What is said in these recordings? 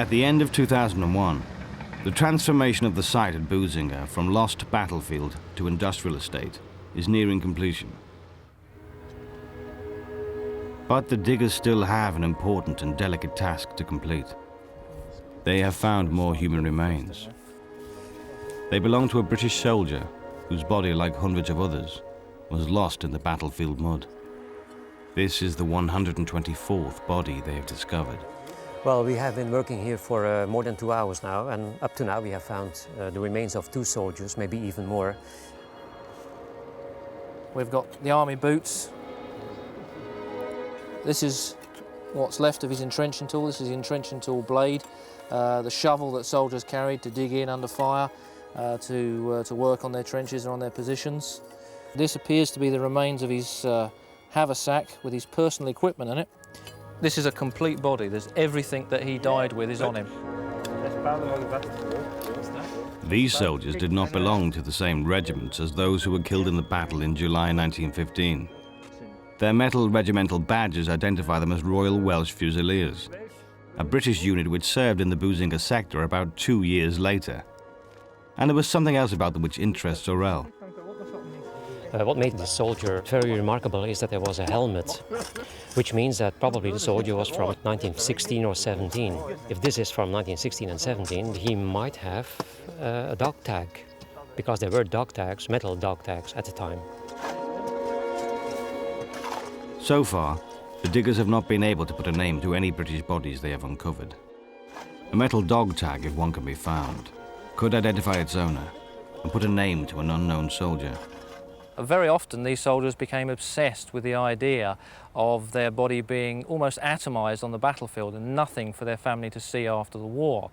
At the end of 2001, the transformation of the site at Boozinga from lost battlefield to industrial estate is nearing completion. But the diggers still have an important and delicate task to complete. They have found more human remains. They belong to a British soldier whose body, like hundreds of others, was lost in the battlefield mud. This is the 124th body they have discovered. Well, we have been working here for more than 2 hours now, and up to now we have found the remains of 2 soldiers, maybe even more. We've got the army boots. This is what's left of his entrenching tool. This is the entrenching tool blade, the shovel that soldiers carried to dig in under fire, to work on their trenches or on their positions. This appears to be the remains of his haversack with his personal equipment in it. This is a complete body. There's everything that he died with is on him. These soldiers did not belong to the same regiments as those who were killed in the battle in July 1915. Their metal regimental badges identify them as Royal Welsh Fusiliers, a British unit which served in the Boozinga sector about 2 years later. And there was something else about them which interests Orell. What made this soldier very remarkable is that there was a helmet, which means that probably the soldier was from 1916 or 17. If this is from 1916 and 17, he might have a dog tag, because there were dog tags, metal dog tags at the time. So far, the diggers have not been able to put a name to any British bodies they have uncovered. A metal dog tag, if one can be found, could identify its owner and put a name to an unknown soldier. Very often these soldiers became obsessed with the idea of their body being almost atomized on the battlefield and nothing for their family to see after the war.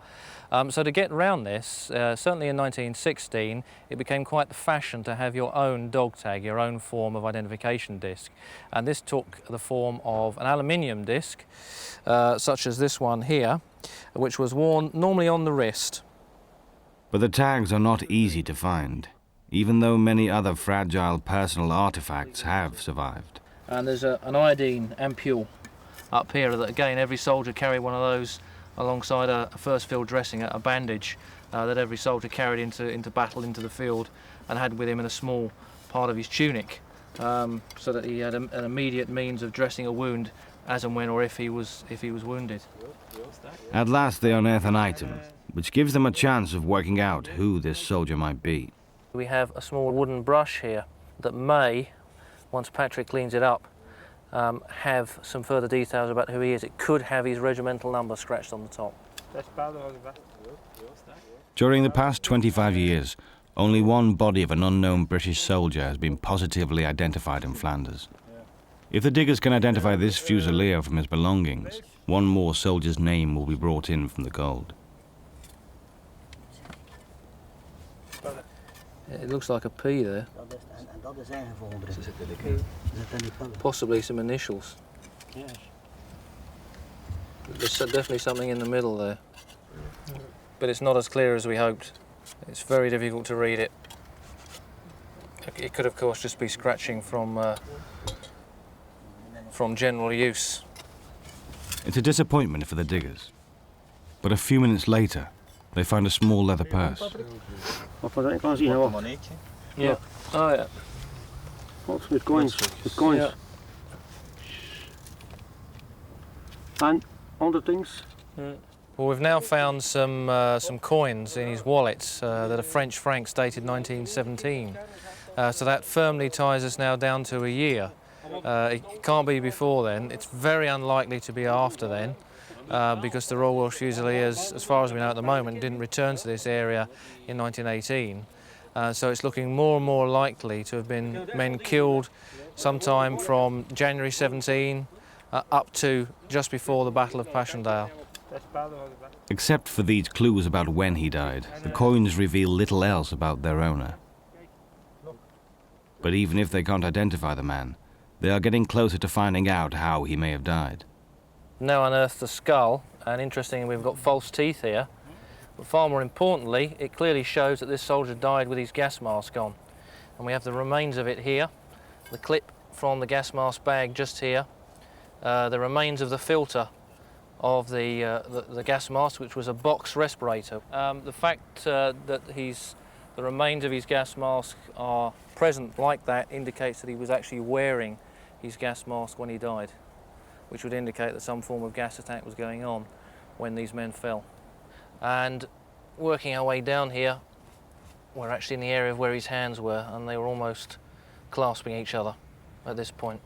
So to get around this, certainly in 1916, it became quite the fashion to have your own dog tag, your own form of identification disc. And this took the form of an aluminium disc, such as this one here, which was worn normally on the wrist. But the tags are not easy to find, even though many other fragile personal artifacts have survived. And there's an iodine ampule up here that, again, every soldier carried one of those alongside a first field dressing, a bandage that every soldier carried into battle, into the field, and had with him in a small part of his tunic, so that he had an immediate means of dressing a wound as and when or if he was wounded. At last they unearth an item, which gives them a chance of working out who this soldier might be. We have a small wooden brush here that may, once Patrick cleans it up, have some further details about who he is. It could have his regimental number scratched on the top. During the past 25 years, only one body of an unknown British soldier has been positively identified in Flanders. If the diggers can identify this Fusilier from his belongings, one more soldier's name will be brought in from the gold. It looks like a P there. Possibly some initials. There's definitely something in the middle there. But it's not as clear as we hoped. It's very difficult to read it. It could, of course, just be scratching from general use. It's a disappointment for the diggers. But a few minutes later, they find a small leather purse. Yeah. Oh, yeah. What's with coins? With coins. Yeah. And other things. Well, we've now found some coins in his wallet that are French francs dated 1917. So that firmly ties us now down to a year. It can't be before then. It's very unlikely to be after then, because the Royal Welsh Fusiliers, as far as we know at the moment, didn't return to this area in 1918. So it's looking more and more likely to have been men killed sometime from January 17 up to just before the Battle of Passchendaele. Except for these clues about when he died, the coins reveal little else about their owner. But even if they can't identify the man, they are getting closer to finding out how he may have died. Now unearthed the skull, and interestingly we've got false teeth here, but far more importantly it clearly shows that this soldier died with his gas mask on. And we have the remains of it here, the clip from the gas mask bag just here, the remains of the filter of the gas mask, which was a box respirator. The fact that the remains of his gas mask are present like that indicates that he was actually wearing his gas mask when he died, which would indicate that some form of gas attack was going on when these men fell. And working our way down here, we're actually in the area of where his hands were, and they were almost clasping each other at this point.